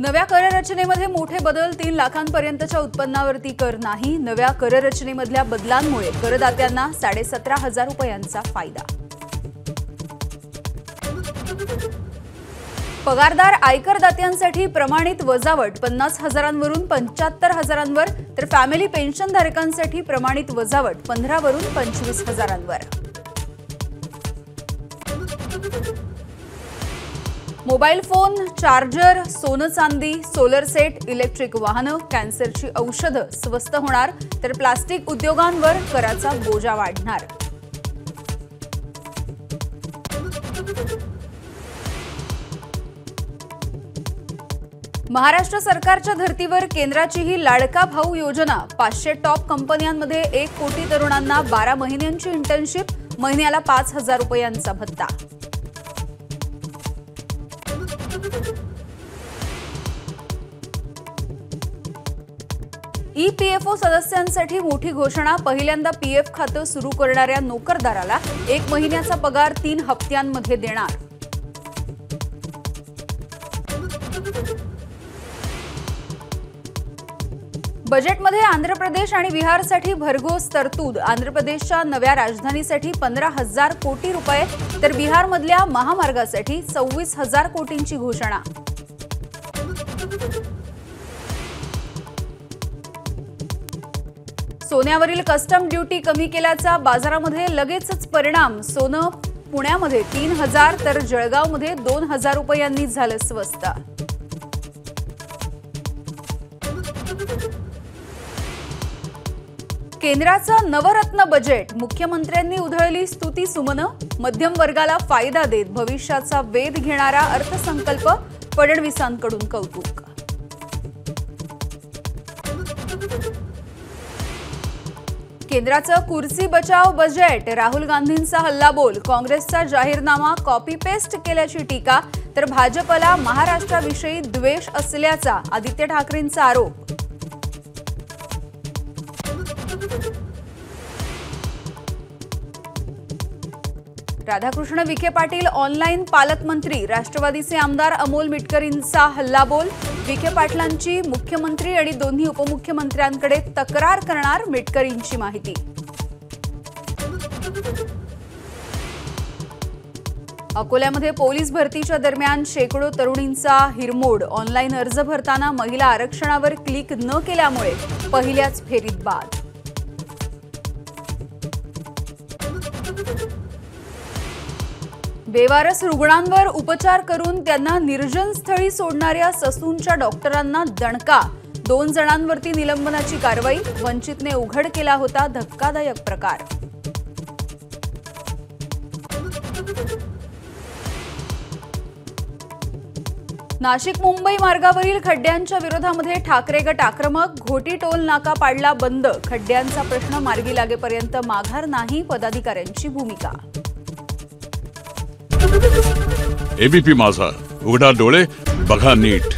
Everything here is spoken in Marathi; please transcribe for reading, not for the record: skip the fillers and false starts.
नव्या कररचनेमध्ये मोठे बदल 3 लाखांपर्यंतच्या उत्पन्नावरती कर नाही। नव्या कररचनेमधल्या बदलांमुळे करदात्यांना 17,500 रुपयांचा फायदा। पगारदार आयकरदात्यांसाठी प्रमाणित वजावट 50,000वरून 75,000वर, तर फॅमिली पेन्शनधारकांसाठी प्रमाणित वजावट 15वरून 25,000वर। मोबाईल फोन, चार्जर, सोनं चांदी, सोलर सेट, इलेक्ट्रिक वाहनं, कॅन्सरची औषधं स्वस्त होणार, तर प्लास्टिक उद्योगांवर कराचा बोजा वाढणार। महाराष्ट्र सरकारच्या धर्तीवर केंद्राचीही लाडका भाऊ योजना। 500 टॉप कंपन्यांमध्ये 1 कोटी तरुणांना 12 महिन्यांची इंटर्नशिप, महिन्याला 5,000 रुपयांचा भत्ता। ईपीएफओ सदस्यांसाठी मोठी घोषणा। पहिल्यांदा पीएफ खातं सुरू करणाऱ्या नोकरदाराला 1 महिन्याचा पगार 3 हप्त्यांमध्ये देणार। बजेटमध्ये आंध्र प्रदेश आणि बिहारसाठी भरघोस तरतूद। आंध्र प्रदेशच्या नव्या राजधानीसाठी 15,000 कोटी रुपये, तर बिहारमधल्या महामार्गासाठी 26,000 कोटींची घोषणा। सोन्यावरील कस्टम ड्युटी कमी केल्याचा बाजारामध्ये लगेचच परिणाम। सोनं पुण्यामध्ये 3,000 तर जळगावमध्ये 2,000 रुपयांनी झालं स्वस्त। केंद्राचं नवरत्न बजेट। मुख्यमंत्र्यांनी उधळली स्तुती सुमनं। मध्यम वर्गाला फायदा देत भविष्याचा वेध घेणारा अर्थसंकल्प, फडणवीसांकडून कौतुक। केंद्राचं कुर्सी बचाव बजेट। राहुल गांधींचा हल्लाबोल। काँग्रेसचा जाहीरनामा कॉपी पेस्ट केल्याची टीका, तर भाजपला महाराष्ट्राविषयी द्वेष असल्याचा आदित्य ठाकरेंचा आरोप। राधाकृष्ण विखे पाटील ऑनलाईन पालकमंत्री। राष्ट्रवादीचे आमदार अमोल मिटकरींचा हल्लाबोल। विखे पाटलांची मुख्यमंत्री आणि दोन्ही उपमुख्यमंत्र्यांकडे तक्रार करणार, मिटकरींची माहिती। अकोल्यामध्ये पोलीस भरतीच्या दरम्यान शेकडो तरुणींचा हिरमोड। ऑनलाईन अर्ज भरताना महिला आरक्षणावर क्लिक न केल्यामुळे पहिल्याच फेरीत बाद। बेवारस रुग्णांवर उपचार करून त्यांना निर्जन स्थळी सोडणाऱ्या ससूनच्या डॉक्टरांना दणका। 2 जणांवरती निलंबनाची कारवाई। वंचितने उघड केला होता धक्कादायक प्रकार। नाशिक मुंबई मार्गावरील खड्ड्यांच्या विरोधामध्ये ठाकरे गट आक्रमक। घोटी टोल नाका पाडला बंद। खड्ड्यांचा प्रश्न मार्गी लागेपर्यंत माघार नाही, पदाधिकाऱ्यांची भूमिका। एबीपी माझा, उघडा डोळे बघा नीट।